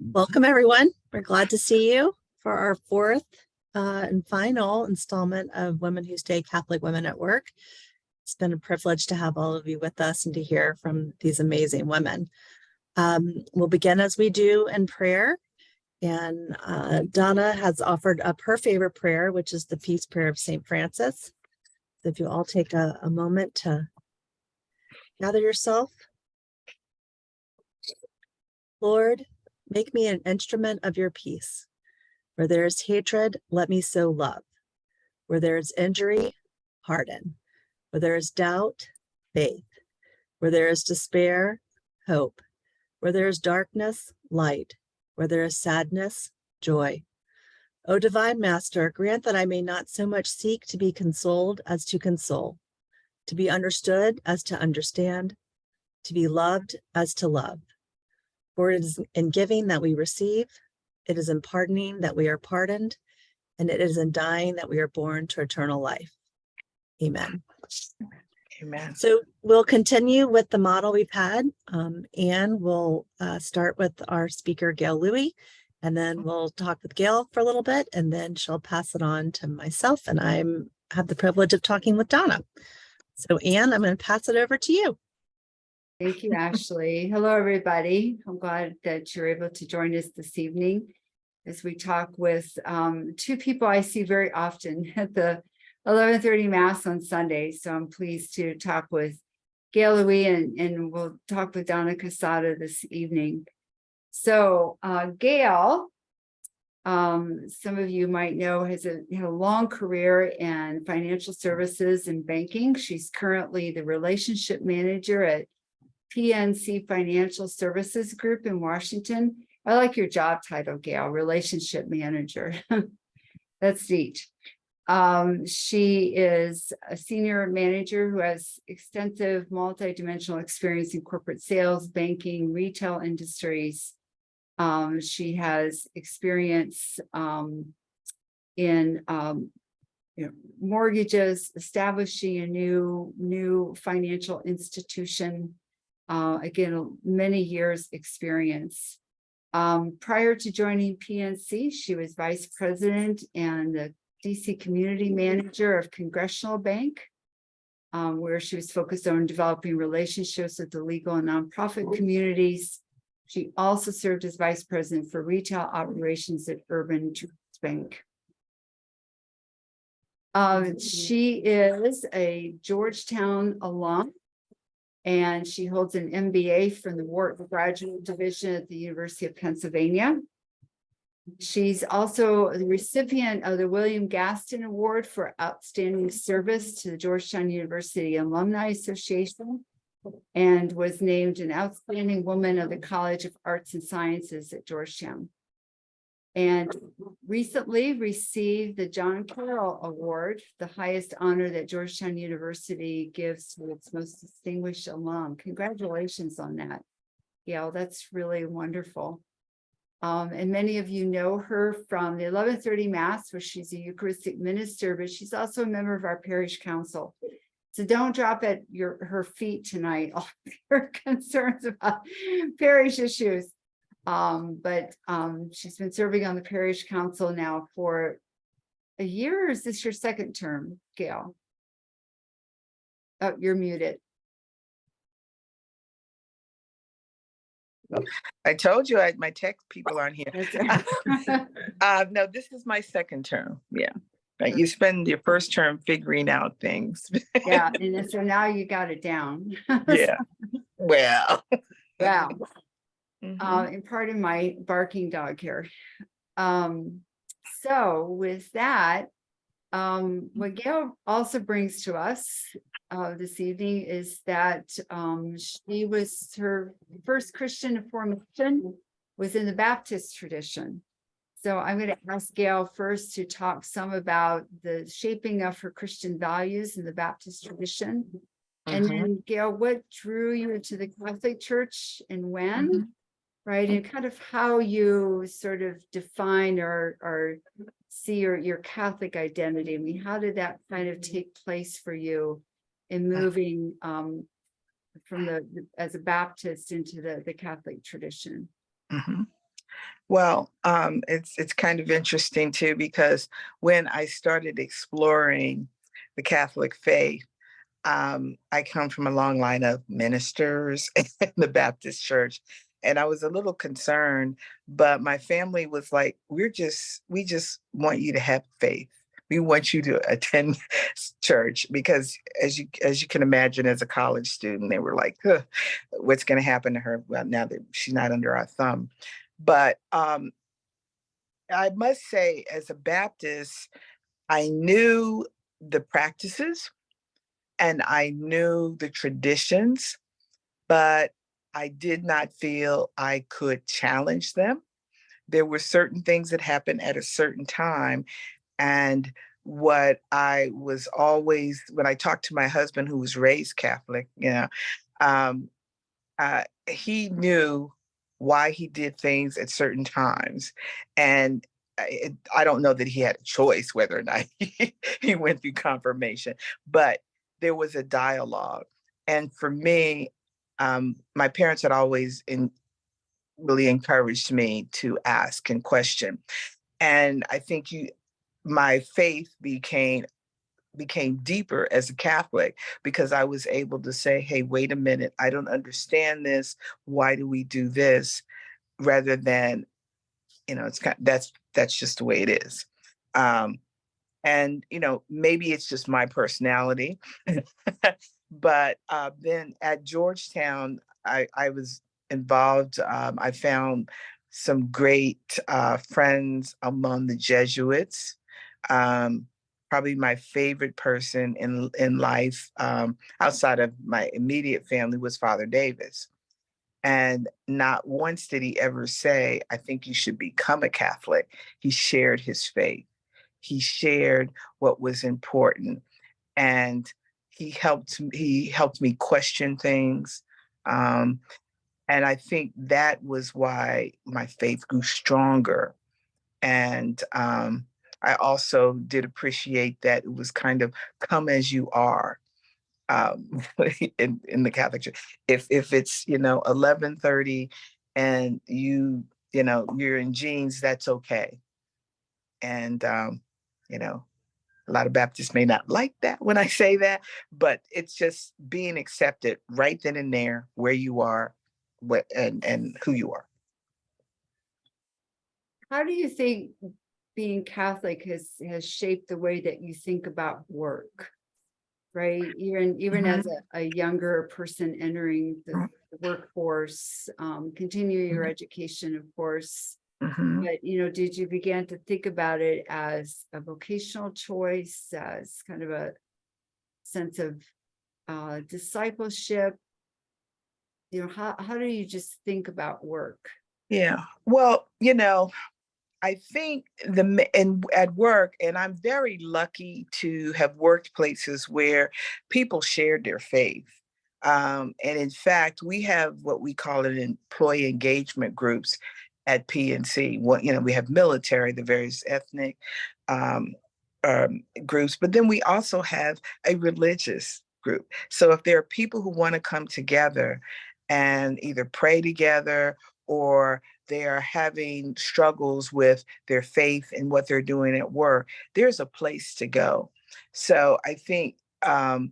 Welcome, everyone. We're glad to see you for our fourth and final installment of Women Who Stay Catholic Women at Work. It's been a privilege to have all of you with us and to hear from these amazing women. We'll begin as we do in prayer. And Donna has offered up her favorite prayer, which is the Peace Prayer of St. Francis. So if you all take a moment to gather yourself. Lord, make me an instrument of your peace. Where there is hatred, let me sow love. Where there is injury, pardon. Where there is doubt, faith. Where there is despair, hope. Where there is darkness, light. Where there is sadness, joy. O divine Master, grant that I may not so much seek to be consoled as to console, to be understood as to understand, to be loved as to love. For it is in giving that we receive, it is in pardoning that we are pardoned, and it is in dying that we are born to eternal life. Amen. Amen. So we'll continue with the model we've had, and we'll start with our speaker, Gail Louis, and then we'll talk with Gail for a little bit, and then she'll pass it on to myself, and I have the privilege of talking with Donna. So Anne, I'm going to pass it over to you. Thank you, Ashley. Hello, everybody. I'm glad that you're able to join us this evening as we talk with two people I see very often at the 11:30 Mass on Sunday. So I'm pleased to talk with Gail Louis and we'll talk with Donna Cassata this evening. So Gail, some of you might know, has had a long career in financial services and banking. She's currently the relationship manager at PNC Financial Services Group in Washington. I like your job title, Gail, relationship manager. That's neat. She is a senior manager who has extensive multidimensional experience in corporate sales, banking, retail industries. She has experience in mortgages, establishing a new financial institution. Again, many years experience. Prior to joining PNC, she was vice president and the DC community manager of Congressional Bank, where she was focused on developing relationships with the legal and nonprofit communities. She also served as vice president for retail operations at Urban Trust Bank. She is a Georgetown alum, and she holds an MBA from the Wharton Graduate Division at the University of Pennsylvania. She's also the recipient of the William Gaston Award for Outstanding Service to the Georgetown University Alumni Association, and was named an Outstanding Woman of the College of Arts and Sciences at Georgetown. And recently received the John Carroll Award, the highest honor that Georgetown University gives to its most distinguished alum. Congratulations on that, Gail. That's really wonderful. And many of you know her from the 11:30 Mass, where she's a Eucharistic minister, but she's also a member of our parish council. So don't drop at her feet tonight, all your concerns about parish issues. But she's been serving on the parish council now for a year, or is this your second term, Gail? Oh, you're muted. I told you my tech people aren't here. Right. No, this is my second term. Yeah. Right. You spend your first term figuring out things. Yeah, and so now you got it down. Yeah. Well. Wow. Mm-hmm. And pardon my barking dog here. So with that, what Gail also brings to us this evening is that her first Christian formation was in the Baptist tradition. So I'm going to ask Gail first to talk some about the shaping of her Christian values in the Baptist tradition. Mm-hmm. And then Gail, what drew you into the Catholic Church and when? Mm-hmm. Right, and kind of how you sort of define or see your Catholic identity. I mean, how did that kind of take place for you in moving from as a Baptist into the Catholic tradition? Mm-hmm. Well, it's kind of interesting too, because when I started exploring the Catholic faith, I come from a long line of ministers in the Baptist church, and I was a little concerned, but my family was like, we just want you to have faith. We want you to attend church because as you can imagine, as a college student, they were like, "Huh, what's going to happen to her? Well, now that she's not under our thumb." But I must say, as a Baptist, I knew the practices and I knew the traditions, but I did not feel I could challenge them. There were certain things that happened at a certain time. And what I was always, when I talked to my husband, who was raised Catholic, um, he knew why he did things at certain times. And I don't know that he had a choice whether or not he went through confirmation, but there was a dialogue. And for me, my parents had always really encouraged me to ask and question. And I think my faith became deeper as a Catholic because I was able to say, hey, wait a minute, I don't understand this. Why do we do this? Rather than, that's just the way it is. And maybe it's just my personality. But then at Georgetown, I was involved. I found some great friends among the Jesuits. Um, Probably my favorite person in life, outside of my immediate family, was Father Davis. And not once did he ever say, I think you should become a Catholic. He shared his faith. He shared what was important. And he helped me question things. And I think that was why my faith grew stronger. And I also did appreciate that it was kind of come as you are, in the Catholic Church. If it's 11:30 and you're in jeans, that's okay. And a lot of Baptists may not like that when I say that, but it's just being accepted right then and there where you are, and who you are. How do you think being Catholic has shaped the way that you think about work? Right, even as a younger person entering the workforce, continue your education, of course. Mhm. But did you begin to think about it as a vocational choice, as kind of a sense of discipleship? How do you just think about work? Yeah. Well, I think and at work, and I'm very lucky to have worked places where people shared their faith. And in fact, we have what we call it employee engagement groups at PNC. We have military, the various ethnic um, groups, but then we also have a religious group. So if there are people who want to come together and either pray together, or they are having struggles with their faith and what they're doing at work, there's a place to go. So I think well,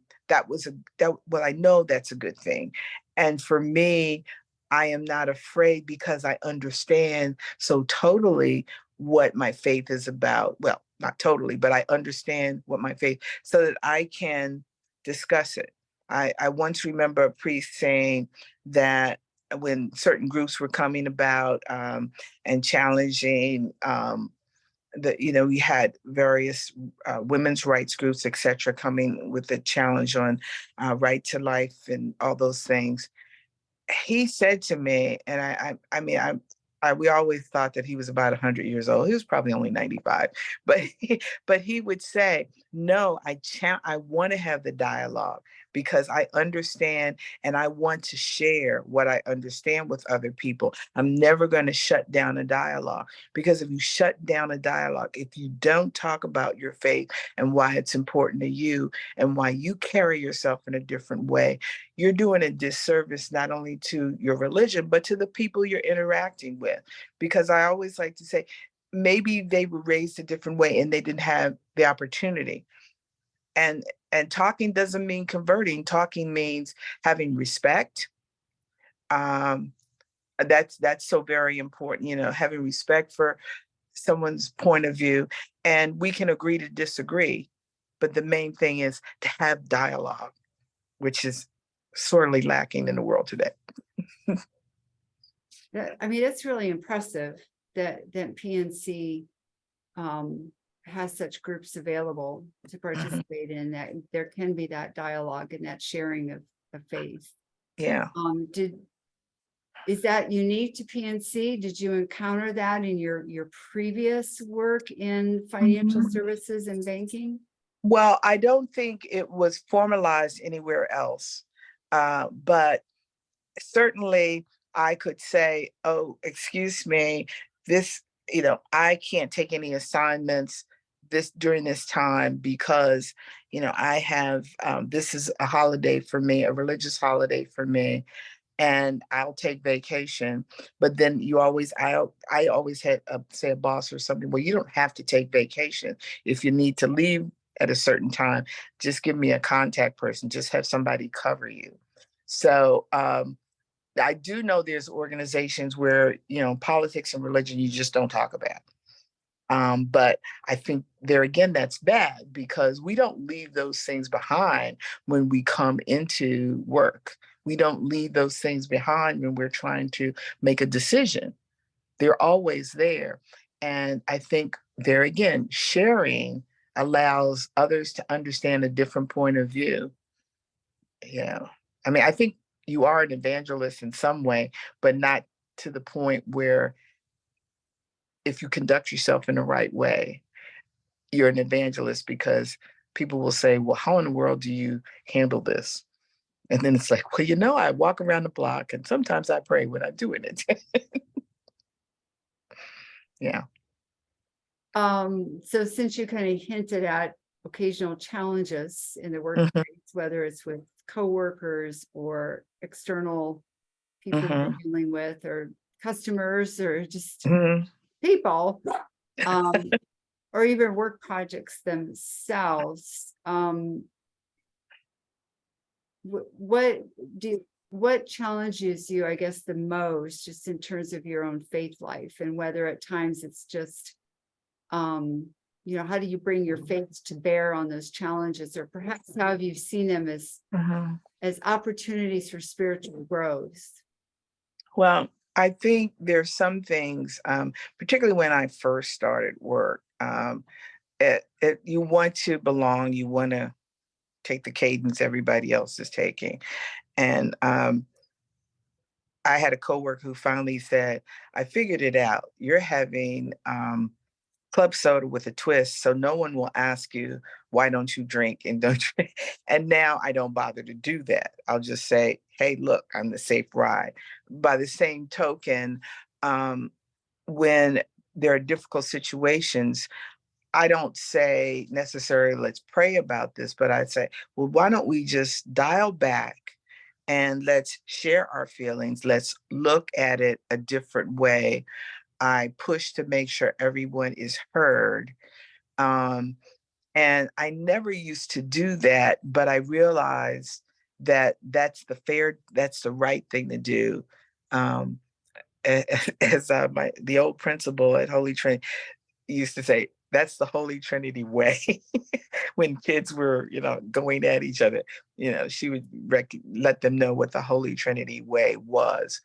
I know that's a good thing. And for me, I am not afraid because I understand so totally what my faith is about. Well, not totally, but I understand what my faith, so that I can discuss it. I once remember a priest saying that when certain groups were coming about, and challenging, we had various women's rights groups, et cetera, coming with a challenge on right to life and all those things. He said to me, and I mean, we always thought that he was about 100 years old. He was probably only 95, but he would say, "No, I want to have the dialogue. because I understand and I want to share what I understand with other people. I'm never going to shut down a dialogue, because if you shut down a dialogue, if you don't talk about your faith and why it's important to you and why you carry yourself in a different way, you're doing a disservice not only to your religion, but to the people you're interacting with. Because I always like to say, maybe they were raised a different way and they didn't have the opportunity. And talking doesn't mean converting. Talking means having respect. Um, that's so very important, having respect for someone's point of view. And we can agree to disagree, but the main thing is to have dialogue, which is sorely lacking in the world today. That's really impressive that PNC has such groups available to participate in, that there can be that dialogue and that sharing of faith. Yeah. Is that unique to PNC? Did you encounter that in your previous work in financial services and banking? Well, I don't think it was formalized anywhere else, but certainly I could say, oh, excuse me, this, I can't take any assignments during this time because, I have, this is a holiday for me, a religious holiday for me, and I'll take vacation. But then I always had say a boss or something, well, you don't have to take vacation. If you need to leave at a certain time, just give me a contact person, just have somebody cover you. So, I do know there's organizations where, politics and religion, you just don't talk about. But I think there again, that's bad, because we don't leave those things behind when we come into work. We don't leave those things behind when we're trying to make a decision. They're always there. And I think there again, sharing allows others to understand a different point of view. Yeah. I think you are an evangelist in some way, but not to the point where if you conduct yourself in the right way, you're an evangelist, because people will say, well, how in the world do you handle this? And then it's like, well, I walk around the block and sometimes I pray when I'm doing it. Yeah. So since you kind of hinted at occasional challenges in the workplace, whether it's with coworkers or external people you're dealing with, or customers, or just people, or even work projects themselves, what challenges you, I guess, the most, just in terms of your own faith life, and whether at times it's just, how do you bring your faith to bear on those challenges, or perhaps how have you seen them as opportunities for spiritual growth? Well, I think there's some things, particularly when I first started work, you want to belong, you want to take the cadence everybody else is taking. And I had a coworker who finally said, I figured it out. You're having club soda with a twist, so no one will ask you, why don't you drink and don't drink? And now I don't bother to do that. I'll just say, hey, look, I'm the safe ride. By the same token, when there are difficult situations, I don't say necessarily, let's pray about this, but I'd say, well, why don't we just dial back and let's share our feelings? Let's look at it a different way. I push to make sure everyone is heard. And I never used to do that, but I realized that that's the right thing to do. As the old principal at Holy Trinity used to say, that's the Holy Trinity way. When kids were, going at each other, she would let them know what the Holy Trinity way was.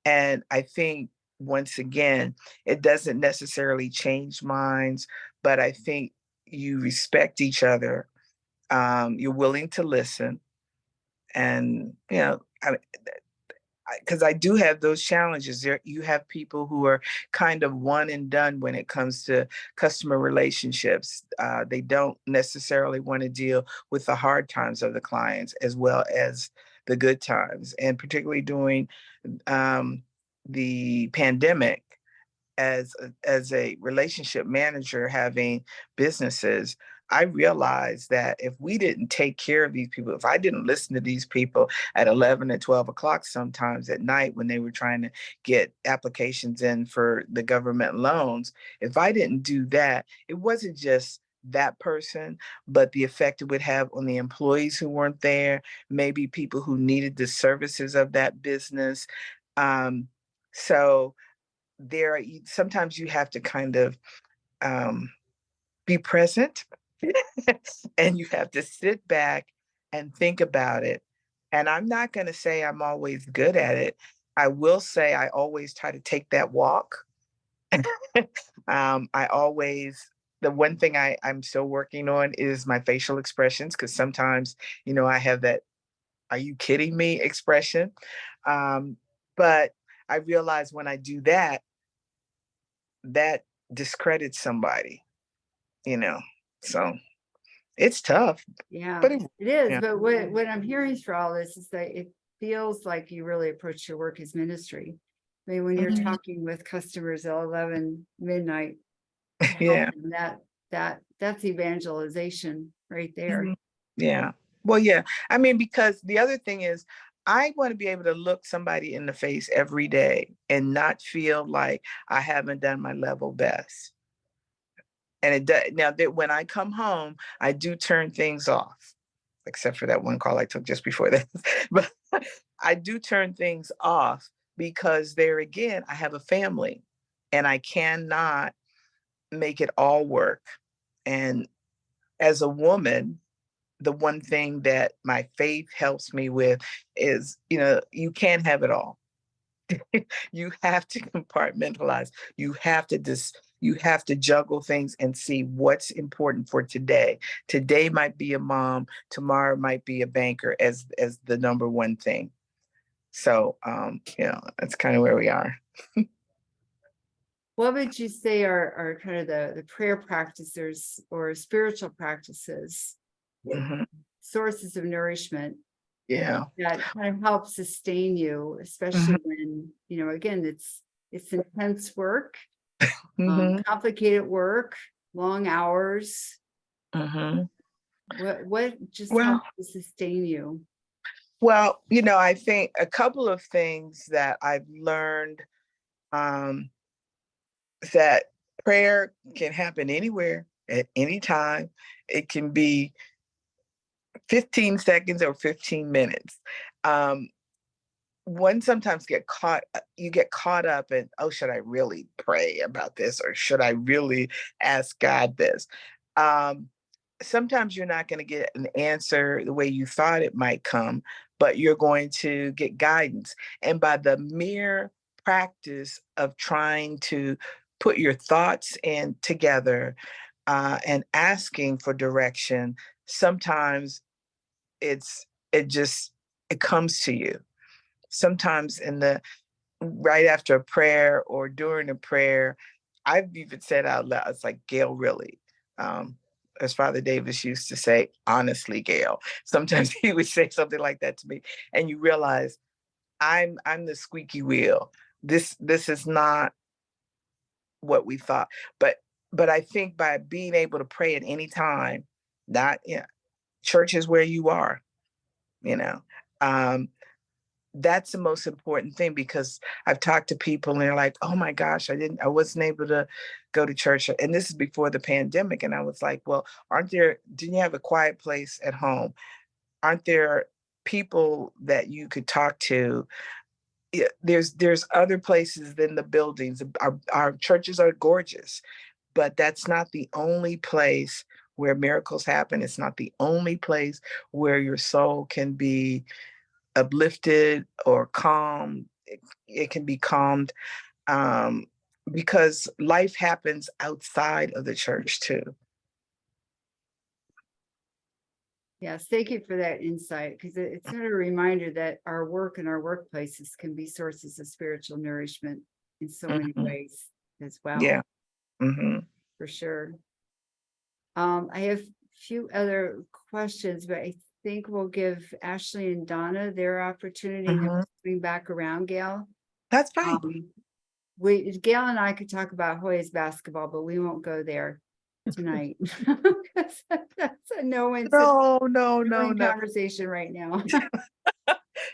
And I think, once again, it doesn't necessarily change minds, but I think you respect each other. You're willing to listen. And, because I do have those challenges. There, you have people who are kind of one and done when it comes to customer relationships. They don't necessarily want to deal with the hard times of the clients as well as the good times. And particularly during the pandemic, as a relationship manager having businesses, I realized that if we didn't take care of these people, if I didn't listen to these people at 11 and 12 o'clock sometimes at night when they were trying to get applications in for the government loans, if I didn't do that, it wasn't just that person, but the effect it would have on the employees who weren't there, maybe people who needed the services of that business. So there, sometimes you have to kind of um, be present and you have to sit back and think about it. And I'm not going to say I'm always good at it. I will say I always try to take that walk. I always, the one thing I'm still working on is my facial expressions, because sometimes, I have that, are you kidding me expression? But I realize when I do that, that discredits somebody, you know. So it's tough, Yeah, but it is. yeah. But what I'm hearing through all this is that it feels like you really approach your work as ministry. I mean, when you're Mhm. talking with customers at 11 midnight, to help Yeah. them, that's evangelization right there. Mhm. Yeah. Well, yeah. I mean, because the other thing is, I want to be able to look somebody in the face every day and not feel like I haven't done my level best. And it does, now that when I come home, I do turn things off, except for that one call I took just before that. But I do turn things off because there again, I have a family and I cannot make it all work. And as a woman, the one thing that my faith helps me with is, you can't have it all. You have to compartmentalize. You have to juggle things and see what's important for today. Today might be a mom, tomorrow might be a banker as the number one thing. So that's kind of where we are. What would you say are kind of the prayer practices or spiritual practices, Mhm. sources of nourishment Yeah. that kind of help sustain you, especially when, again, it's intense work, Hmm. complicated work, long hours. Hmm. What just Well, helps to sustain you? I think a couple of things that I've learned, um, that prayer can happen anywhere at any time. It can be 15 seconds or 15 minutes. Um, One sometimes you get caught up in, oh, should I really pray about this or should I really ask God this? Um, Sometimes you're not going to get an answer the way you thought it might come, but you're going to get guidance. And by the mere practice of trying to put your thoughts in together and asking for direction, sometimes it just it comes to you. Sometimes in the right after a prayer or during a prayer, I've even said out loud, it's like, Gail, really. Um, as Father Davis used to say, honestly, Gail. Sometimes he would say something like that to me, and you realize I'm the squeaky wheel. This is not what we thought. But I think by being able to pray at any time, not church is where you are, you know. Um, that's the most important thing because I've talked to people and they're like, oh my gosh, I wasn't able to go to church. And this is before the pandemic. And I was like, well, didn't you have a quiet place at home? Aren't there people that you could talk to? Yeah, there's other places than the buildings. Our churches are gorgeous, but that's not the only place where miracles happen. It's not the only place where your soul can be uplifted or calmed. It can be calmed um, because life happens outside of the church too. Yes, thank you for that insight, because it's a reminder that our work and our workplaces can be sources of spiritual nourishment in so many Mhm. ways as well. Yeah. Hmm. For sure. I have a few other questions, but I think we'll give Ashley and Donna their opportunity and then we'll swing back around, Gail. That's fine. Gail and I could talk about Hoyas basketball, but we won't go there tonight. That's a no conversation right now.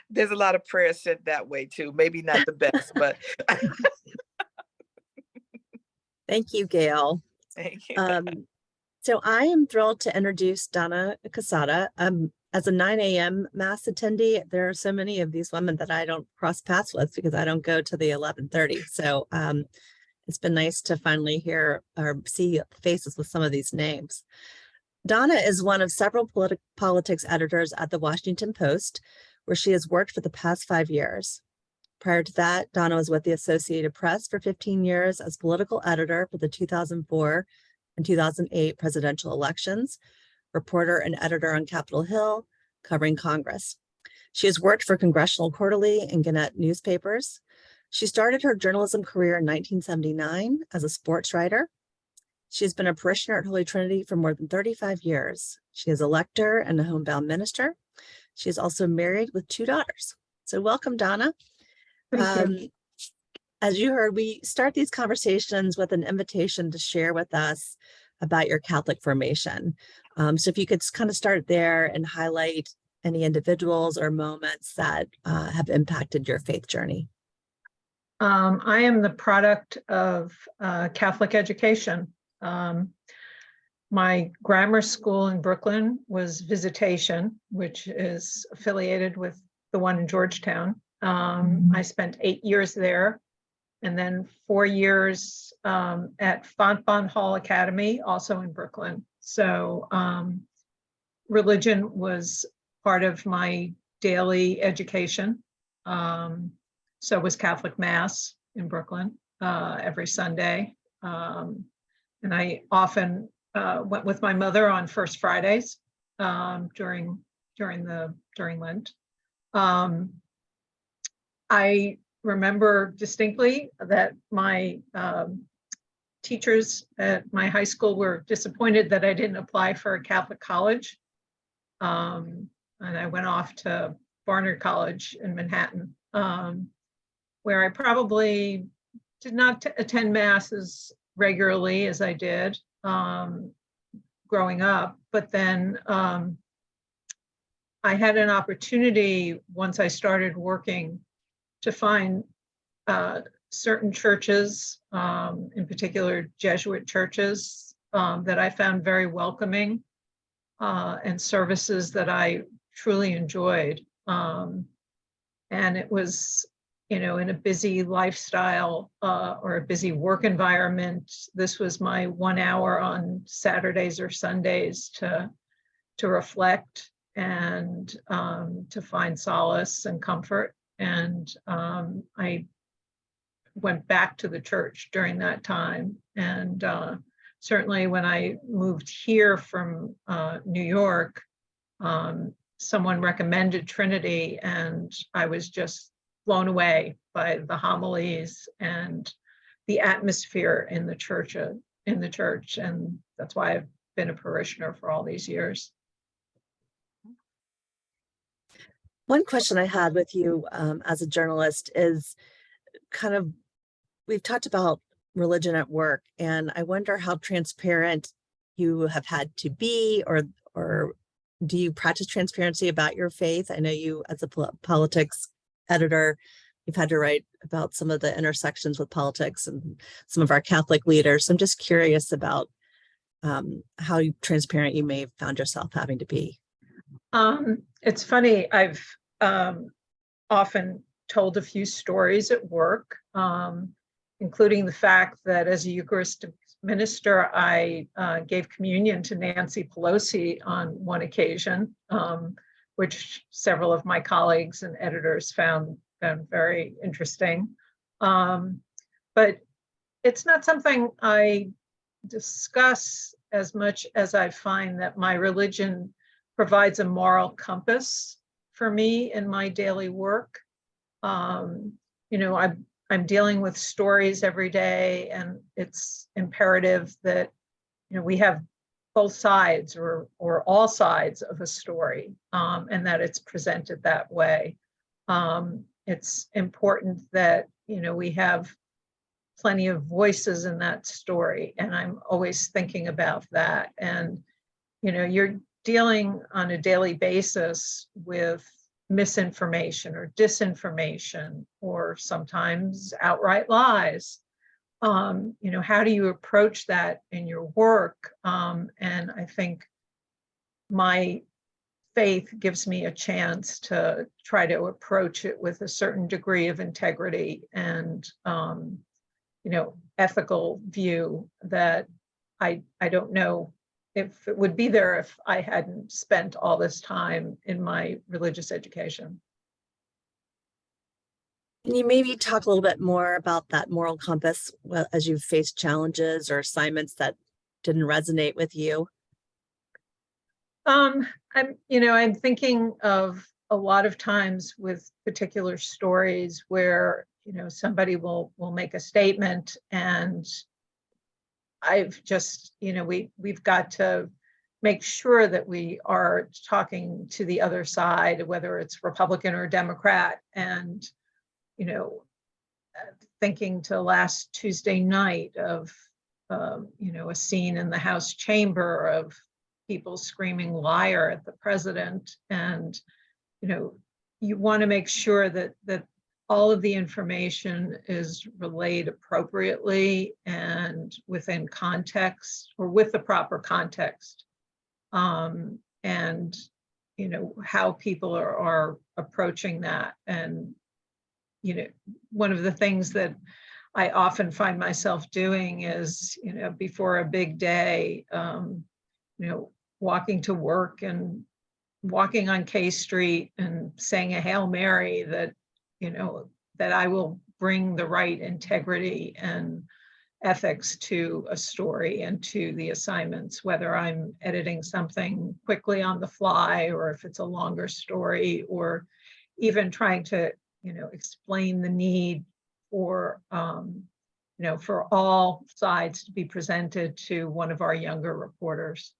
There's a lot of prayer said that way too. Maybe not the best, but Thank you, Gail. thank you. So I am thrilled to introduce Donna Cassata. As a 9 a.m. mass attendee, there are so many of these women that I don't cross paths with because I don't go to the 11:30. So it's been nice to finally hear or see faces with some of these names. Donna is one of several politics editors at the Washington Post, where she has worked for the past 5 years. Prior to that, Donna was with the Associated Press for 15 years as political editor for the 2004 and 2008 presidential elections, reporter and editor on Capitol Hill, covering Congress. She has worked for Congressional Quarterly and Gannett newspapers. She started her journalism career in 1979 as a sports writer. She's been a parishioner at Holy Trinity for more than 35 years. She is a lector and a homebound minister. She is also married with 2 daughters. So welcome, Donna. As you heard, we start these conversations with an invitation to share with us about your Catholic formation. So if you could kind of start there and highlight any individuals or moments that have impacted your faith journey. I am the product of Catholic education. My grammar school in Brooklyn was Visitation, which is affiliated with the one in Georgetown. I spent 8 years there, and then 4 years at Fontbonne Hall Academy, also in Brooklyn. So religion was part of my daily education. So was Catholic Mass in Brooklyn every Sunday. And I often went with my mother on First Fridays during Lent. I remember distinctly that my teachers at my high school were disappointed that I didn't apply for a Catholic college. And I went off to Barnard College in Manhattan, where I probably did not attend masses regularly as I did growing up. But then I had an opportunity once I started working to find certain churches, in particular Jesuit churches, that I found very welcoming and services that I truly enjoyed. And it was, in a busy lifestyle or a busy work environment. This was my 1 hour on Saturdays or Sundays to reflect and to find solace and comfort. And I went back to the church during that time. And certainly when I moved here from New York, someone recommended Trinity, and I was just blown away by the homilies and the atmosphere in the church. And that's why I've been a parishioner for all these years. One question I had with you as a journalist is kind of, we've talked about religion at work, and I wonder how transparent you have had to be, or do you practice transparency about your faith? I know you, as a politics editor, you've had to write about some of the intersections with politics and some of our Catholic leaders. So I'm just curious about how transparent you may have found yourself having to be. It's funny, I've often told a few stories at work, including the fact that as a Eucharistic minister, I gave communion to Nancy Pelosi on one occasion, which several of my colleagues and editors found very interesting. But it's not something I discuss as much as I find that my religion provides a moral compass for me in my daily work. You know, I'm dealing with stories every day, and it's imperative that, you know, we have both sides or all sides of a story, and that it's presented that way. It's important that, you know, we have plenty of voices in that story, and I'm always thinking about that. And, you know, you're dealing on a daily basis with misinformation or disinformation, or sometimes outright lies. You know, how do you approach that in your work? And I think my faith gives me a chance to try to approach it with a certain degree of integrity and, you know, ethical view that I don't know if it would be there if I hadn't spent all this time in my religious education. Can you maybe talk a little bit more about that moral compass as you've faced challenges or assignments that didn't resonate with you? I'm thinking of a lot of times with particular stories where, you know, somebody will make a statement, and I've just, you know, we've got to make sure that we are talking to the other side, whether it's Republican or Democrat. And, you know, thinking to last Tuesday night of, you know, a scene in the House chamber of people screaming liar at the president. And, you know, you want to make sure that all of the information is relayed appropriately and within context, or with the proper context. And, you know, how people are approaching that. And, you know, one of the things that I often find myself doing is, you know, before a big day, you know, walking to work and walking on K Street and saying a Hail Mary that, you know, that I will bring the right integrity and ethics to a story and to the assignments, whether I'm editing something quickly on the fly, or if it's a longer story, or even trying to, you know, explain the need for, you know, for all sides to be presented to one of our younger reporters.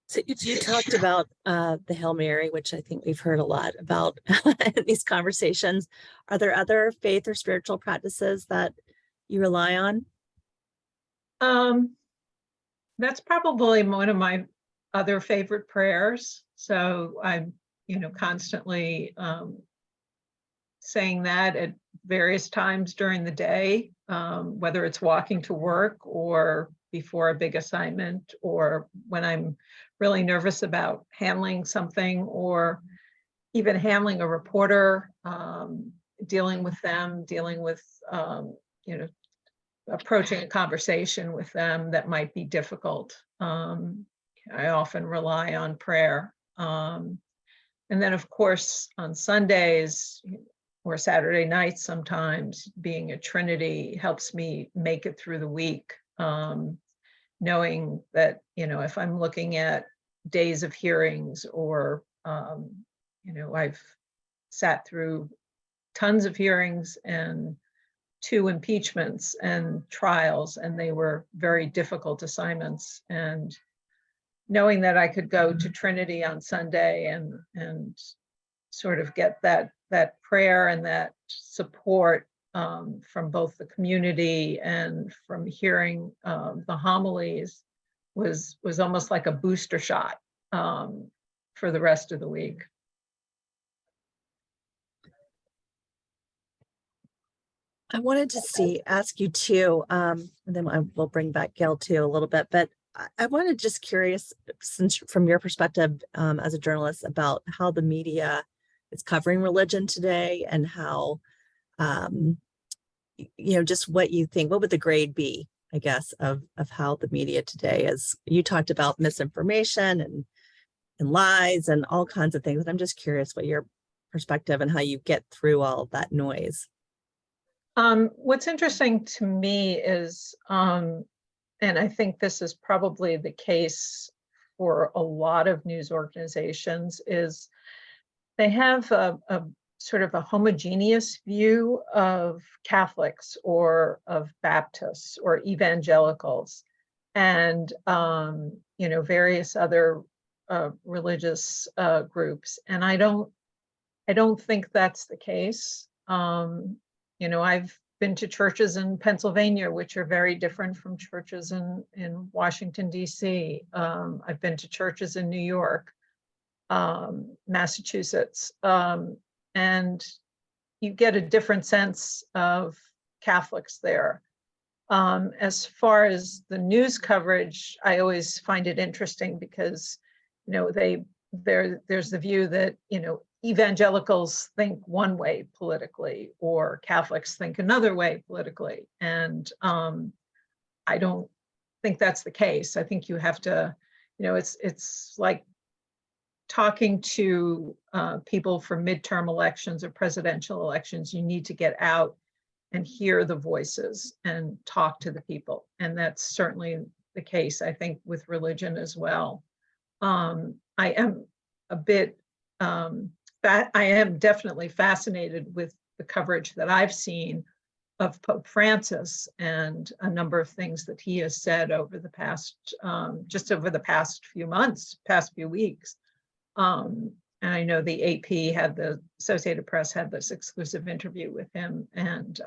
So you talked about the Hail Mary, which I think we've heard a lot about in these conversations. Are there other faith or spiritual practices that you rely on? That's probably one of my other favorite prayers. So I'm, you know, constantly saying that at various times during the day, whether it's walking to work or before a big assignment, or when I'm really nervous about handling something, or even handling a reporter, dealing with them, dealing with, you know, approaching a conversation with them that might be difficult. I often rely on prayer. And then, of course, on Sundays or Saturday nights, sometimes being at Trinity helps me make it through the week. Knowing that, you know, if I'm looking at days of hearings, or, you know, I've sat through tons of hearings and 2 impeachments and trials, and they were very difficult assignments. And knowing that I could go to Trinity on Sunday and sort of get that prayer and that support from both the community and from hearing the homilies was almost like a booster shot for the rest of the week. I wanted to ask you too, and then I will bring back Gail too a little bit, but I wanted just curious, since from your perspective as a journalist, about how the media is covering religion today, and how, you know, just what you think, what would the grade be, I guess, of how the media today is. You talked about misinformation and lies and all kinds of things. And I'm just curious what your perspective and how you get through all of that noise. What's interesting to me is, and I think this is probably the case for a lot of news organizations, is they have a sort of a homogeneous view of Catholics or of Baptists or evangelicals and, various other religious groups. And I don't think that's the case. I've been to churches in Pennsylvania, which are very different from churches in Washington, D.C. I've been to churches in New York, Massachusetts, and you get a different sense of Catholics there. As far as the news coverage, I always find it interesting because, there's the view that, evangelicals think one way politically or Catholics think another way politically. And I don't think that's the case. I think you have to, it's like talking to people for midterm elections or presidential elections. You need to get out and hear the voices and talk to the people. And that's certainly the case, I think, with religion as well. I am a bit, I am definitely fascinated with the coverage that I've seen of Pope Francis and a number of things that he has said over the past, just over the past few months, past few weeks. And I know the AP had, the Associated Press had this exclusive interview with him. And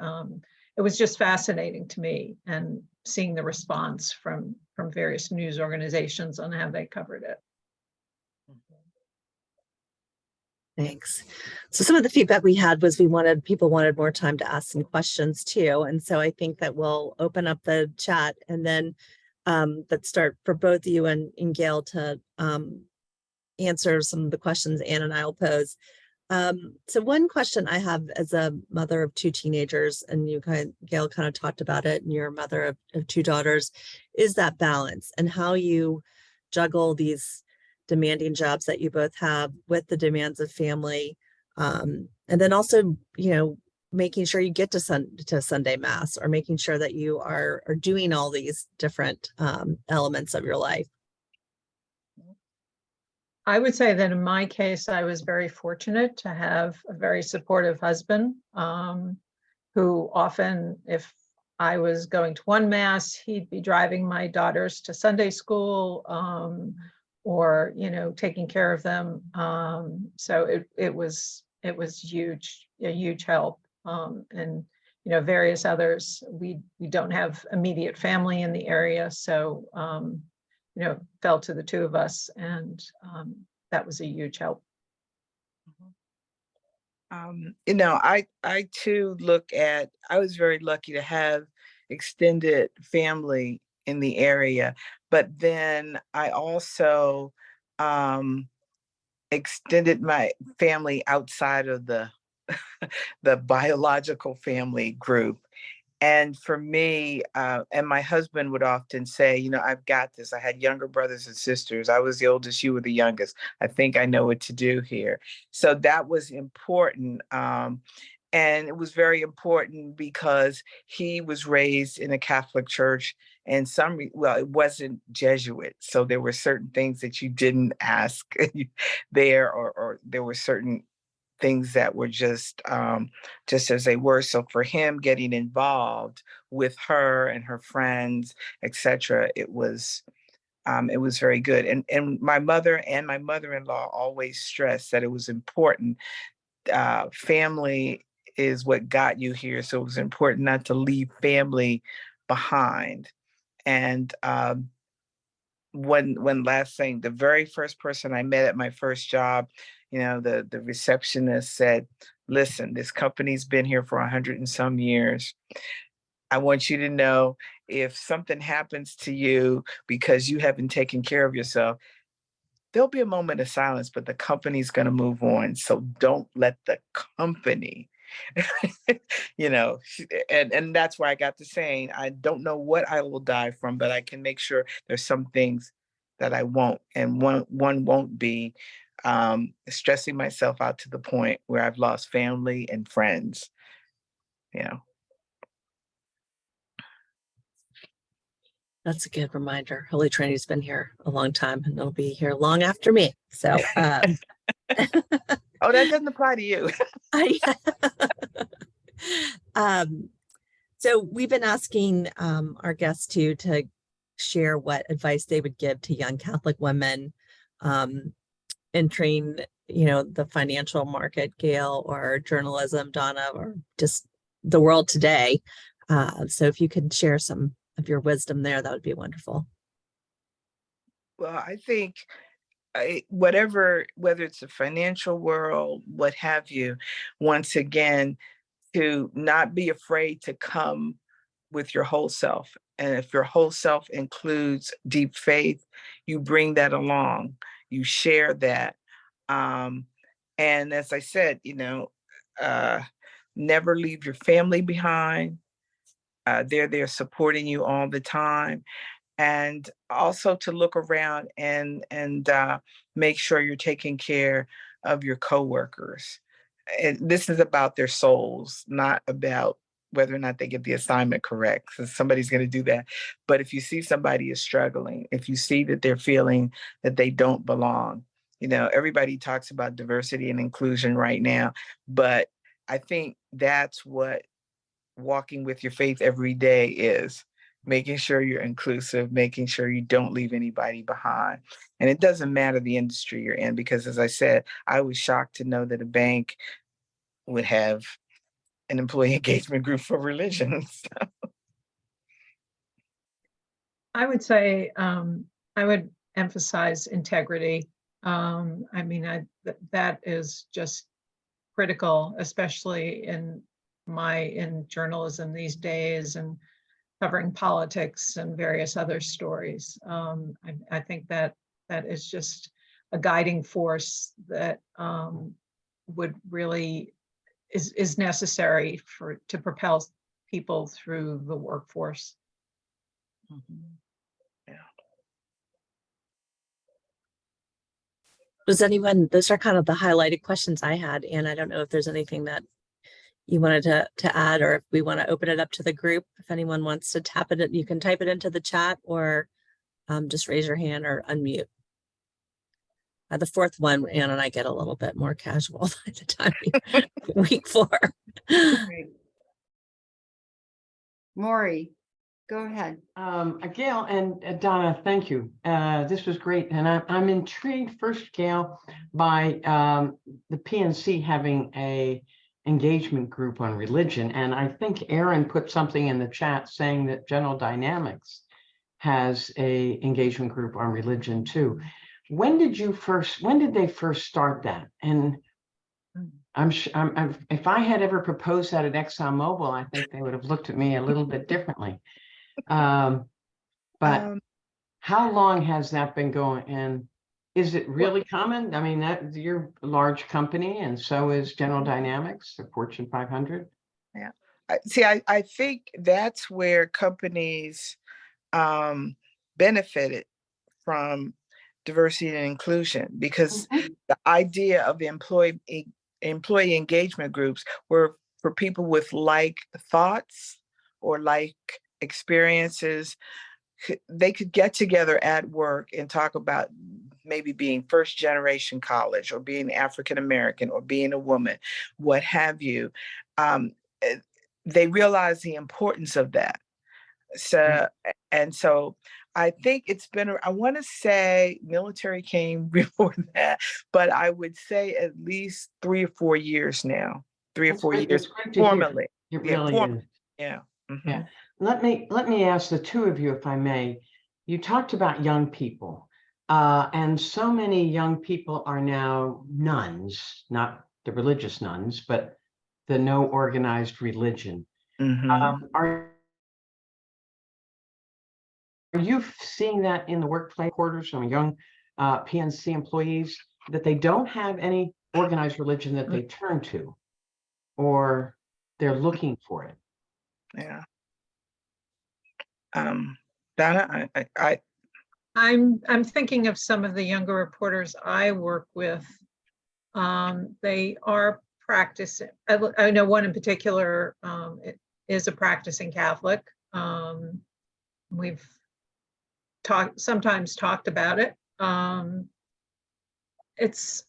it was just fascinating to me, and seeing the response from various news organizations on how they covered it. Thanks. So some of the feedback we had was people wanted more time to ask some questions too. And so I think that we'll open up the chat, and then let's start for both you and Gail to answer some of the questions Ann and I will pose. So one question I have as a mother of two teenagers, and Gail kind of talked about it, and you're a mother of two daughters, is that balance and how you juggle these demanding jobs that you both have with the demands of family. And then also, making sure you get to Sunday Mass, or making sure that you are doing all these different elements of your life. I would say that in my case, I was very fortunate to have a very supportive husband, who often, if I was going to one Mass, he'd be driving my daughters to Sunday school, or, taking care of them. So it was huge, a huge help. And, various others, we don't have immediate family in the area. So, fell to the two of us, and that was a huge help. I too I was very lucky to have extended family in the area, but then I also extended my family outside of the the biological family group. And for me, and my husband would often say, I've got this. I had younger brothers and sisters. I was the oldest, you were the youngest. I think I know what to do here. So that was important. And it was very important because he was raised in a Catholic church, and it wasn't Jesuit. So there were certain things that you didn't ask there, or there were certain things that were just as they were. So for him getting involved with her and her friends, etc., it was very good. And my mother and my mother-in-law always stressed that it was important. Family is what got you here, so it was important not to leave family behind. And one last thing, the very first person I met at my first job, the receptionist said, "Listen, this company's been here for 100 and some years. I want you to know, if something happens to you because you haven't taken care of yourself, there'll be a moment of silence, but the company's going to move on. So don't let the company," and that's where I got to saying, I don't know what I will die from, but I can make sure there's some things that I won't. And one won't be stressing myself out to the point where I've lost family and friends. That's a good reminder. Holy Trinity's been here a long time and it'll be here long after me. So, Oh, that doesn't apply to you. I, so we've been asking our guests to share what advice they would give to young Catholic women entering, the financial market, Gail, or journalism, Donna, or just the world today. So if you could share some of your wisdom there, that would be wonderful. Well, I think whether it's the financial world, what have you, once again, to not be afraid to come with your whole self. And if your whole self includes deep faith, you bring that along, you share that. And as I said, never leave your family behind. They're there supporting you all the time. And also to look around and make sure you're taking care of your coworkers. And this is about their souls, not about whether or not they get the assignment correct, because somebody's going to do that. But if you see somebody is struggling, if you see that they're feeling that they don't belong, everybody talks about diversity and inclusion right now, but I think that's what walking with your faith every day is. Making sure you're inclusive, making sure you don't leave anybody behind. And it doesn't matter the industry you're in, because as I said, I was shocked to know that a bank would have an employee engagement group for religion. I would say I would emphasize integrity. That is just critical, especially in journalism these days and covering politics and various other stories. I think that is just a guiding force that would really is necessary to propel people through the workforce. Mm-hmm. Yeah. Those are kind of the highlighted questions I had, and I don't know if there's anything that you wanted to add, or if we want to open it up to the group. If anyone wants to tap it, you can type it into the chat, or just raise your hand or unmute. The fourth one, Ann and I get a little bit more casual by the time week 4. Maury, go ahead. Gail and Donna, thank you. This was great. And I'm intrigued first, Gail, by the PNC having a engagement group on religion. And I think Aaron put something in the chat saying that General Dynamics has a engagement group on religion too. When did they first start that? And if I had ever proposed that at ExxonMobil, I think they would have looked at me a little bit differently. But how long has that been going? And is it really common? I mean, that you're a large company, and so is General Dynamics, the Fortune 500. Yeah. I think that's where companies benefited from diversity and inclusion, because the idea of the employee engagement groups were for people with like thoughts or like experiences. They could get together at work and talk about maybe being first generation college, or being African American, or being a woman, what have you. They realize the importance of that. So I think it's been, I want to say military came before that, but I would say at least 3 or 4 years now. 3 or 4 years formally. It really is. Yeah. Mm-hmm. Yeah. Let me ask the two of you, if I may. You talked about young people, and so many young people are now nuns, not the religious nuns, but the no organized religion. Mm-hmm. Are you seeing that in the workplace quarters from young PNC employees, that they don't have any organized religion that they turn to, or they're looking for it? Yeah. Donna, I'm thinking of some of the younger reporters I work with. They are practicing. I know one in particular is a practicing Catholic. We've sometimes talked about it. It's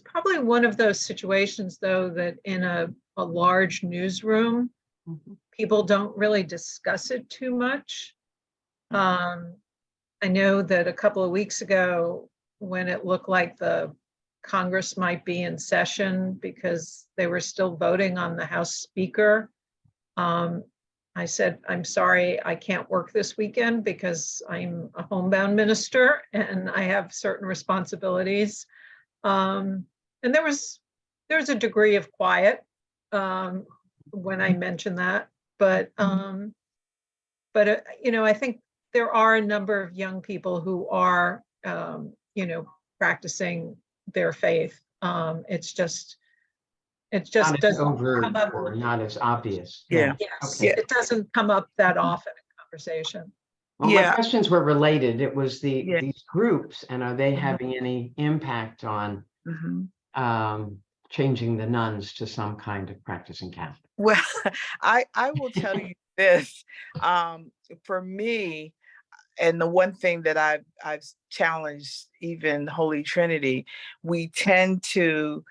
probably one of those situations, though, that in a large newsroom, people don't really discuss it too much. I know that a couple of weeks ago, when it looked like the Congress might be in session because they were still voting on the House Speaker, I said, I'm sorry, I can't work this weekend because I'm a homebound minister and I have certain responsibilities. And there was a degree of quiet when I mentioned that, but you know, I think there are a number of young people who are, you know, practicing their faith. It just Not as doesn't overt come up. or not as obvious. Yeah. Yes, Okay. it doesn't come up that often in conversation. Well, Yeah. my questions were related. It was Yeah. these groups, and are they Mhm. having any impact on changing the nuns to some kind of practicing Catholic? Well, I will tell you this. For me, and the one thing that I've challenged even Holy Trinity, we tend to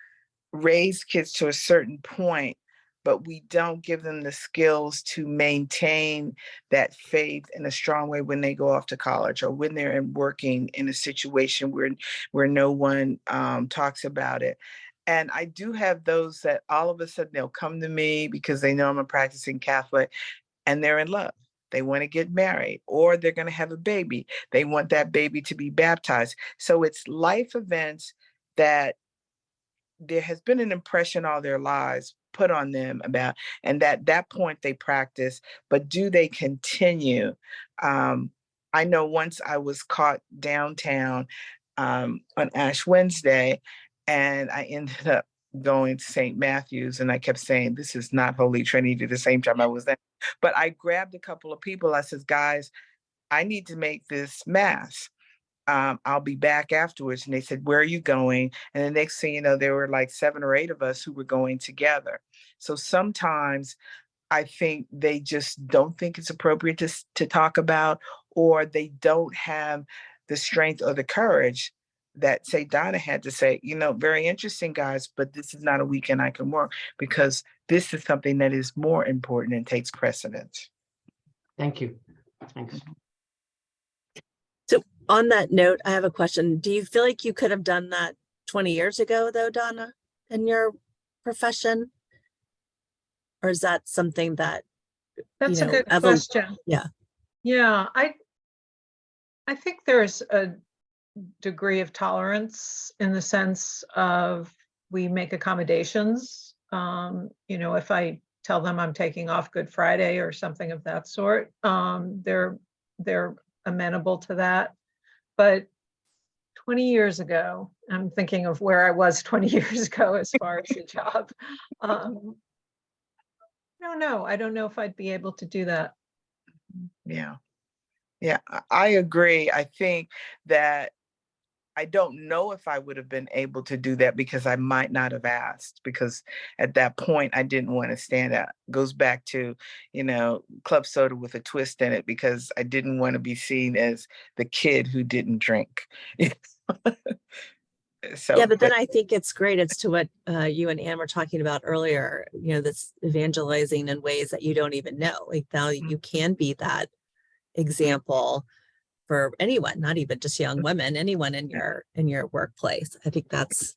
raise kids to a certain point, but we don't give them the skills to maintain that faith in a strong way when they go off to college or when they're working in a situation where no one talks about it. And I do have those that all of a sudden they'll come to me because they know I'm a practicing Catholic and they're in love. They want to get married or they're going to have a baby. They want that baby to be baptized. So it's life events that there has been an impression all their lives put on them about, and that point they practice, but do they continue? I know once I was caught downtown on Ash Wednesday, and I ended up going to St. Matthew's, and I kept saying, this is not Holy Trinity at the same time I was there. But I grabbed a couple of people. I said, guys, I need to make this mass. I'll be back afterwards. And they said, where are you going? And the next thing you know, there were like 7 or 8 of us who were going together. So sometimes I think they just don't think it's appropriate to talk about, or they don't have the strength or the courage that, say, Donna had to say, you know, very interesting, guys, but this is not a weekend I can work because this is something that is more important and takes precedence. Thank you. Thanks. So on that note, I have a question. Do you feel like you could have done that 20 years ago though, Donna, in your profession? Or is that something that, That's you a know, good question. Yeah. Yeah, I think there's a degree of tolerance in the sense of we make accommodations. You know, if I tell them I'm taking off Good Friday or something of that sort, they're amenable to that. But 20 years ago, I'm thinking of where I was 20 years ago as far as the job. I don't know. I don't know if I'd be able to do that. Yeah. Yeah, I agree. I think that I don't know if I would have been able to do that because I might not have asked, because at that point I didn't want to stand out. Goes back to, you know, club soda with a twist in it, because I didn't want to be seen as the kid who didn't drink. So, Yeah, but then I think it's great. It's to what you and Ann were talking about earlier, you know, this evangelizing in ways that you don't even know. Like now you can be that example for anyone, not even just young women, anyone in your workplace. I think that's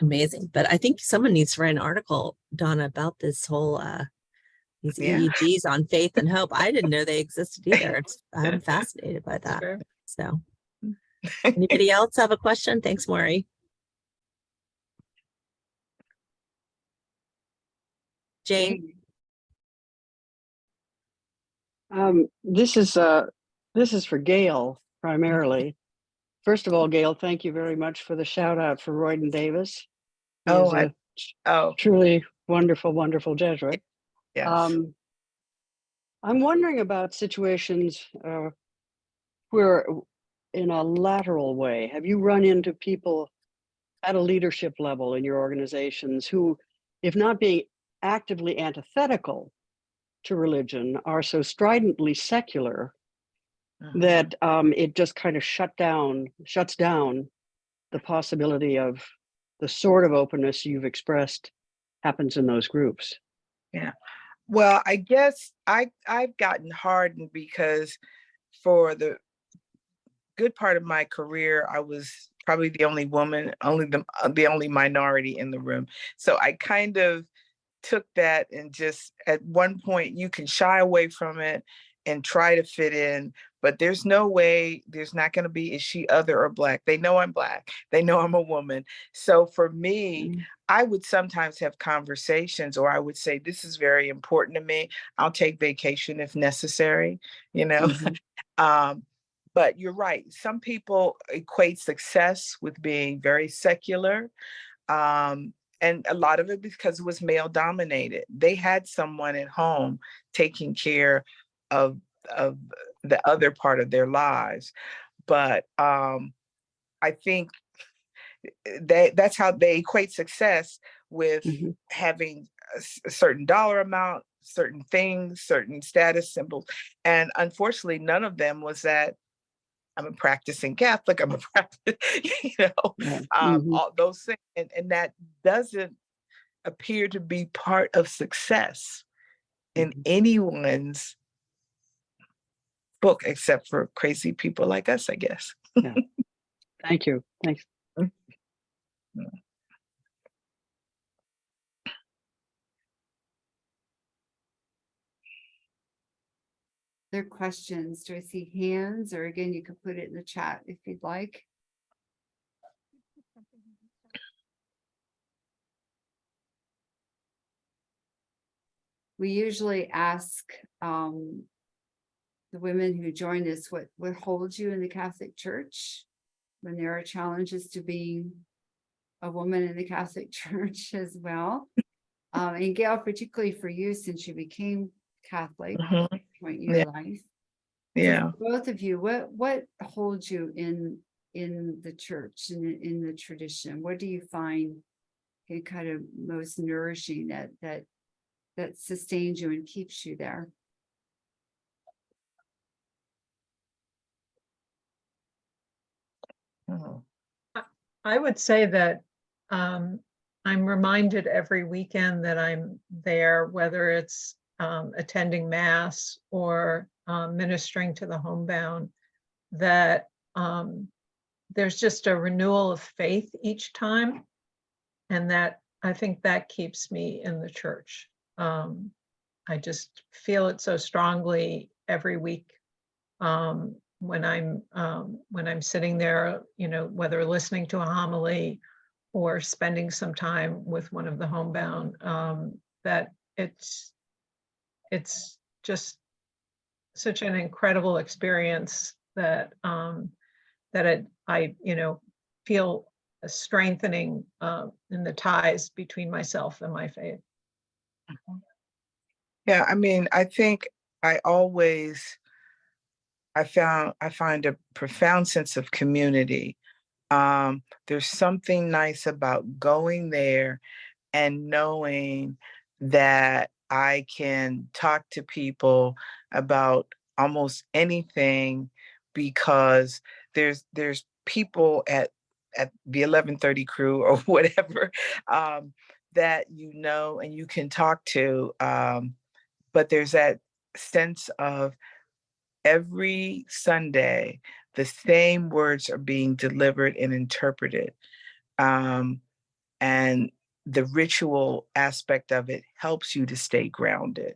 amazing. But I think someone needs to write an article, Donna, about this whole these Yeah. EEGs on faith and hope. I didn't know they existed either. I'm fascinated by that. Sure. So anybody else have a question? Thanks, Maury. Jane. This is for Gail primarily. First of all, Gail, thank you very much for the shout out for Royden Davis. He is a truly wonderful, wonderful Jesuit. yes. I'm wondering about situations where, in a lateral way, have you run into people at a leadership level in your organizations who, if not being actively antithetical to religion, are so stridently secular that it just kind of shuts down the possibility of the sort of openness you've expressed happens in those groups. Yeah. Well, I guess I've gotten hardened because for the good part of my career, I was probably the only woman, the only minority in the room. So I kind of took that and just at one point you can shy away from it and try to fit in, but there's no way, there's not going to be, is she other or Black? They know I'm Black. They know I'm a woman. So for me, I would sometimes have conversations, or I would say, this is very important to me. I'll take vacation if necessary, you know. um, but you're right. Some people equate success with being very secular. And a lot of it because it was male dominated. They had someone at home taking care of the other part of their lives. But I think that's how they equate success with having a certain dollar amount, certain things, certain status symbols. And unfortunately, none of them was that I'm a practicing Catholic, I'm a practice, you know, all those things. And that doesn't appear to be part of success in anyone's book, except for crazy people like us, I guess. Yeah. Thank you. Thanks. There are questions. Do I see hands? Or again, you could put it in the chat if you'd like. We usually ask the women who join us what holds you in the Catholic Church when there are challenges to being a woman in the Catholic Church as well. And Gail, particularly for you, since you became Catholic at this point in your life. Yeah. So both of you, what holds you in the church, in the tradition? What do you find kind of most nourishing that sustains you and keeps you there? I would say that I'm reminded every weekend that I'm there, whether it's attending Mass or ministering to the homebound, that there's just a renewal of faith each time. And that I think that keeps me in the church. I just feel it so strongly every week. When I'm sitting there, you know, whether listening to a homily or spending some time with one of the homebound, that it's just such an incredible experience that I feel a strengthening in the ties between myself and my faith. Yeah, I mean, I think I find a profound sense of community. There's something nice about going there and knowing that I can talk to people about almost anything because there's people at the 11:30 crew or whatever that you know and you can talk to. But there's that sense of every Sunday, the same words are being delivered and interpreted. And the ritual aspect of it helps you to stay grounded.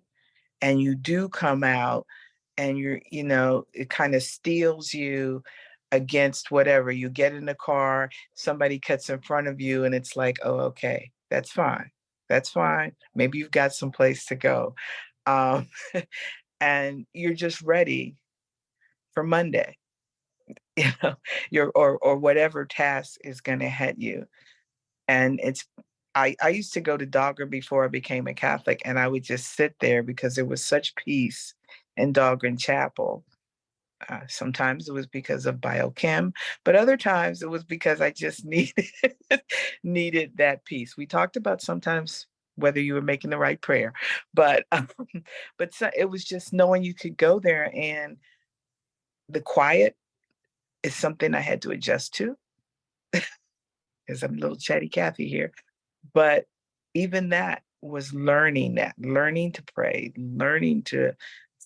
And you do come out and it kind of steels you against whatever. You get in the car, somebody cuts in front of you, and it's like, oh, okay, that's fine. That's fine. Maybe you've got some place to go. And you're just ready for Monday, or whatever task is going to hit you. And I used to go to Dahlgren before I became a Catholic, and I would just sit there because there was such peace in Dahlgren Chapel. Sometimes it was because of biochem, but other times it was because I just needed that peace. We talked about sometimes whether you were making the right prayer, but it was just knowing you could go there and the quiet is something I had to adjust to, because I'm a little chatty Cathy here. But even that was learning learning to pray, learning to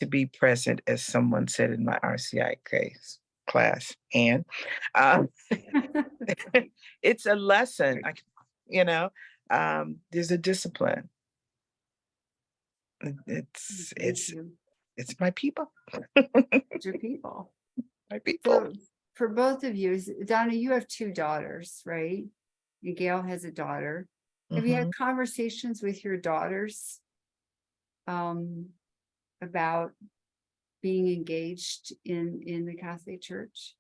be present, as someone said in my RCI class. And it's a lesson. There's a discipline. It's it's my people. It's your people. My people. So for both of you, Donna, you have 2 daughters, right? And Gail has a daughter. Have you had conversations with your daughters about being engaged in the Catholic Church?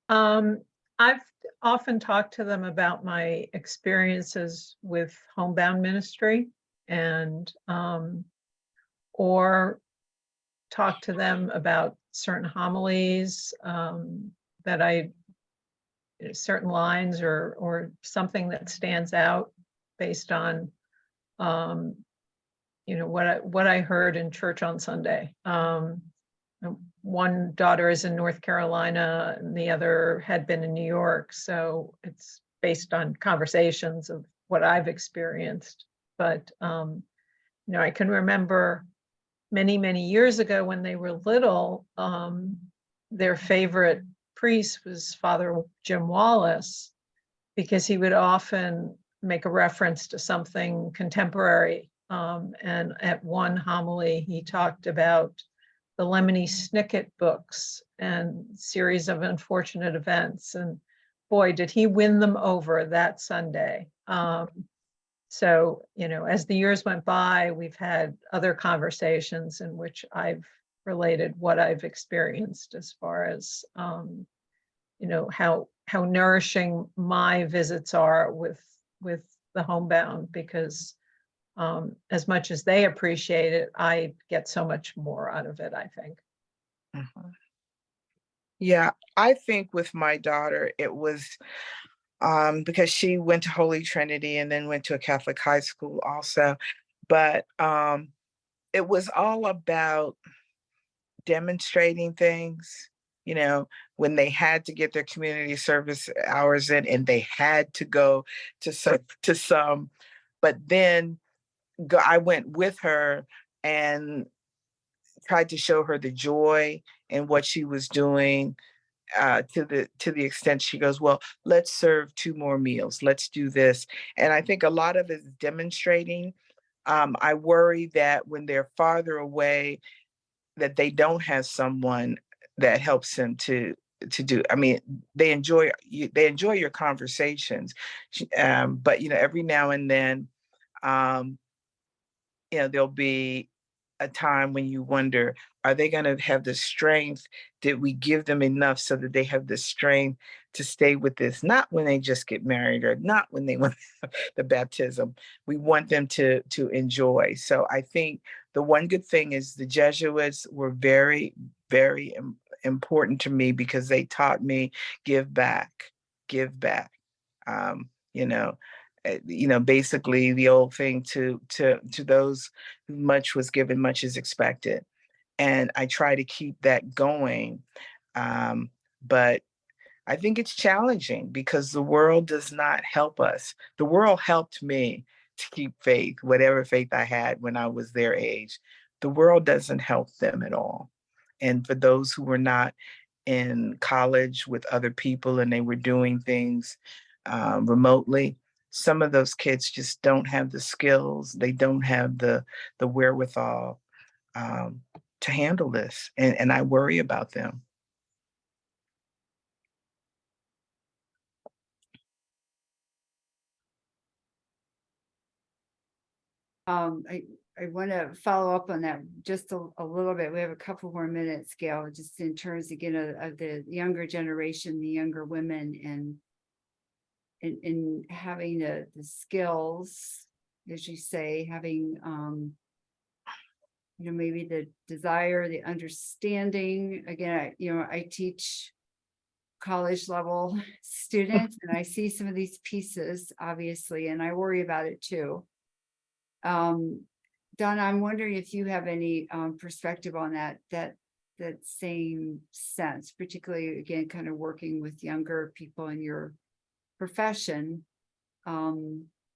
I've often talked to them about my experiences with homebound ministry, and or talk to them about certain homilies that certain lines or something that stands out based on what I heard in church on Sunday. One daughter is in North Carolina and the other had been in New York, so it's based on conversations of what I've experienced. But I can remember many years ago when they were little, their favorite priest was Father Jim Wallace, because he would often make a reference to something contemporary. And at one homily, he talked about the Lemony Snicket books and series of unfortunate events. And boy, did he win them over that Sunday. So, as the years went by, we've had other conversations in which I've related what I've experienced as far as, how nourishing my visits are with the homebound, because as much as they appreciate it, I get so much more out of it, I think. Yeah, I think with my daughter, it was because she went to Holy Trinity and then went to a Catholic high school also. But it was all about demonstrating things, when they had to get their community service hours in, and they had to go to some, but then I went with her and tried to show her the joy in what she was doing, to the extent she goes, well, let's serve 2 more meals, let's do this. And I think a lot of it is demonstrating. I worry that when they're farther away, that they don't have someone that helps them to do. I mean, they enjoy your conversations, but every now and then, there'll be a time when you wonder, are they going to have the strength? Did we give them enough so that they have the strength to stay with this? Not when they just get married, or not when they want the baptism. We want them to enjoy. So I think the one good thing is the Jesuits were very, very important to me, because they taught me give back. Basically the old thing, to those who much was given, much is expected. And I try to keep that going. But I think it's challenging, because the world does not help us. The world helped me to keep faith, whatever faith I had when I was their age. The world doesn't help them at all. And for those who were not in college with other people and they were doing things remotely, some of those kids just don't have the skills. They don't have the wherewithal to handle this. And I worry about them. I want to follow up on that just a little bit. We have a couple more minutes, Gail, just in terms again of the younger generation, the younger women, and having the skills, as you say, having maybe the desire, the understanding. Again, I teach college level students, and I see some of these pieces, obviously, and I worry about it too. Donna, I'm wondering if you have any perspective on that that same sense, particularly again, kind of working with younger people in your profession.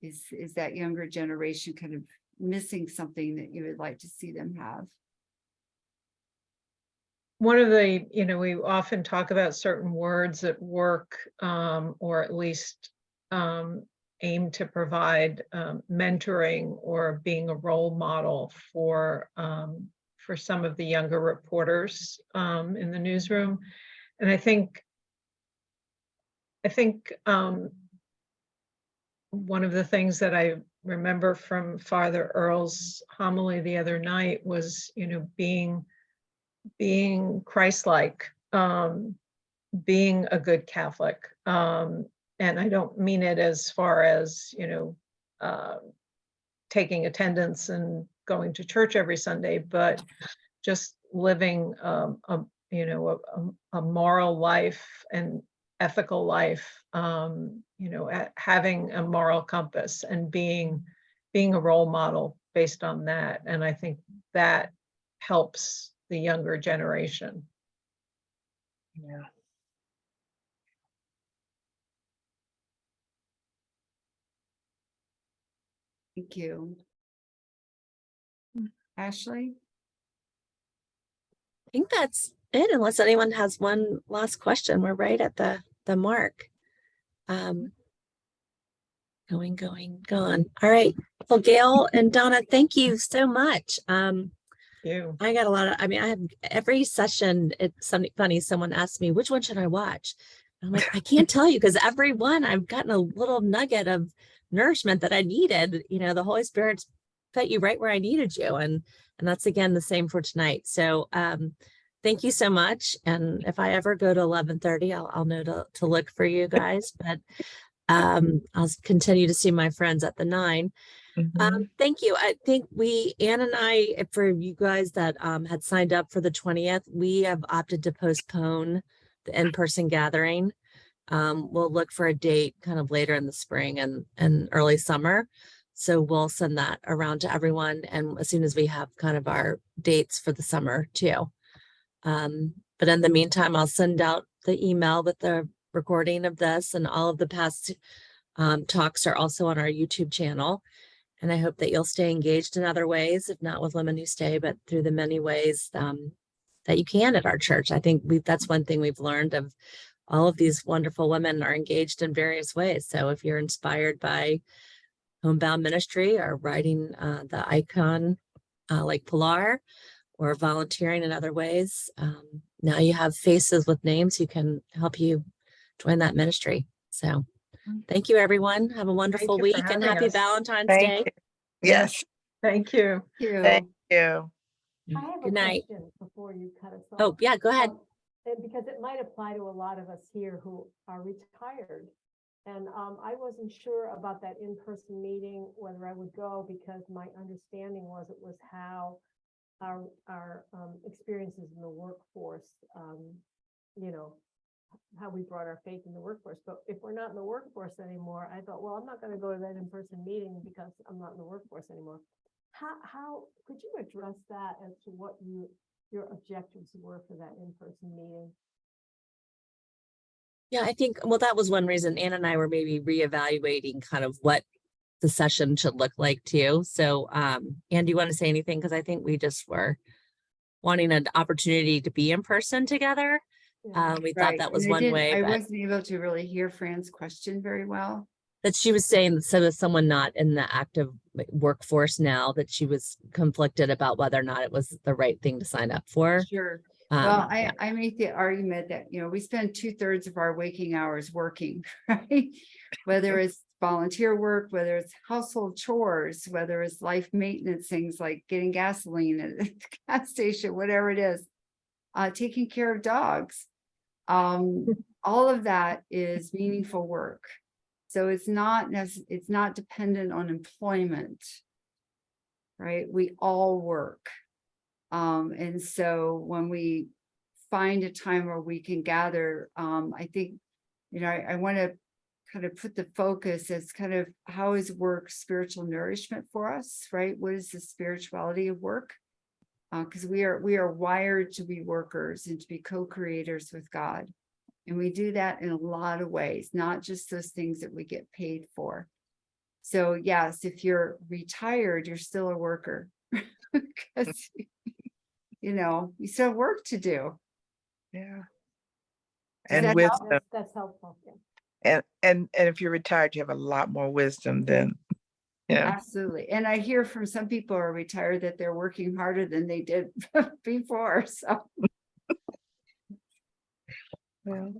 Is that younger generation kind of missing something that you would like to see them have? One of the, we often talk about certain words at work, or at least aim to provide mentoring or being a role model for some of the younger reporters in the newsroom. And I think one of the things that I remember from Father Earl's homily the other night was, being Christ-like, being a good Catholic. And I don't mean it as far as, taking attendance and going to church every Sunday, but just living a moral life and ethical life, having a moral compass and being a role model based on that. And I think that helps the younger generation. Yeah. Thank you. Ashley? I think that's it, unless anyone has one last question. We're right at the mark. Going, gone. All right. Well, Gail and Donna, thank you so much. You. I got a lot of, I have every session, it's something funny. Someone asked me, which one should I watch? And I'm like, I can't tell you, because every one I've gotten a little nugget of nourishment that I needed. The Holy Spirit's put you right where I needed you. And that's again, the same for tonight. So, thank you so much. And if I ever go to 11:30, I'll know to look for you guys, but, I'll continue to see my friends at the 9. Thank you. I think Ann and I, for you guys that had signed up for the 20th, we have opted to postpone the in-person gathering. We'll look for a date kind of later in the spring and early summer. So we'll send that around to everyone. And as soon as we have kind of our dates for the summer too. But in the meantime, I'll send out the email with the recording of this, and all of the past talks are also on our YouTube channel. And I hope that you'll stay engaged in other ways, if not with Women Who Stay, but through the many ways that you can at our church. I think that's one thing we've learned of all of these wonderful women are engaged in various ways. So if you're inspired by homebound ministry or writing the icon like Pilar, or volunteering in other ways, now you have faces with names who can help you join that ministry. So thank you, everyone. Have a wonderful you for week and having happy us. Valentine's Thank Day. you. Yes. Thank you. Thank you. I have Good a night. question before you cut us off. Oh, yeah, go ahead. And because it might apply to a lot of us here who are retired. And I wasn't sure about that in-person meeting, whether I would go, because my understanding was it was how our experiences in the workforce, how we brought our faith in the workforce. But if we're not in the workforce anymore, I thought, well, I'm not going to go to that in-person meeting because I'm not in the workforce anymore. How could you address that as to what your objectives were for that in-person meeting? Yeah, I think, well, that was one reason Ann and I were maybe reevaluating kind of what the session should look like too. So, Ann, do you want to say anything? Because I think we just were wanting an opportunity to be in person together. Yeah. We thought that was And one way, I but wasn't able to really hear Fran's question very well. that she was saying, so as someone not in the active workforce now, that she was conflicted about whether or not it was the right thing to sign up for. Sure. Well, Yeah. I make the argument that, we spend 2/3 of our waking hours working, right? Whether it's volunteer work, whether it's household chores, whether it's life maintenance, things like getting gasoline at the gas station, whatever it is, taking care of dogs. All of that is meaningful work. So it's not dependent on employment, right? We all work. And so when we find a time where we can gather, I think, I want to kind of put the focus as kind of how is work spiritual nourishment for us, right? What is the spirituality of work? Because we are wired to be workers and to be co-creators with God. And we do that in a lot of ways, not just those things that we get paid for. So yes, if you're retired, you're still a worker. Because, you still have work to do. Yeah. Does And that with help? That's helpful. Yeah. and if you're retired, you have a lot more wisdom than Absolutely. And I hear from some people who are retired that they're working harder than they did before. So Well,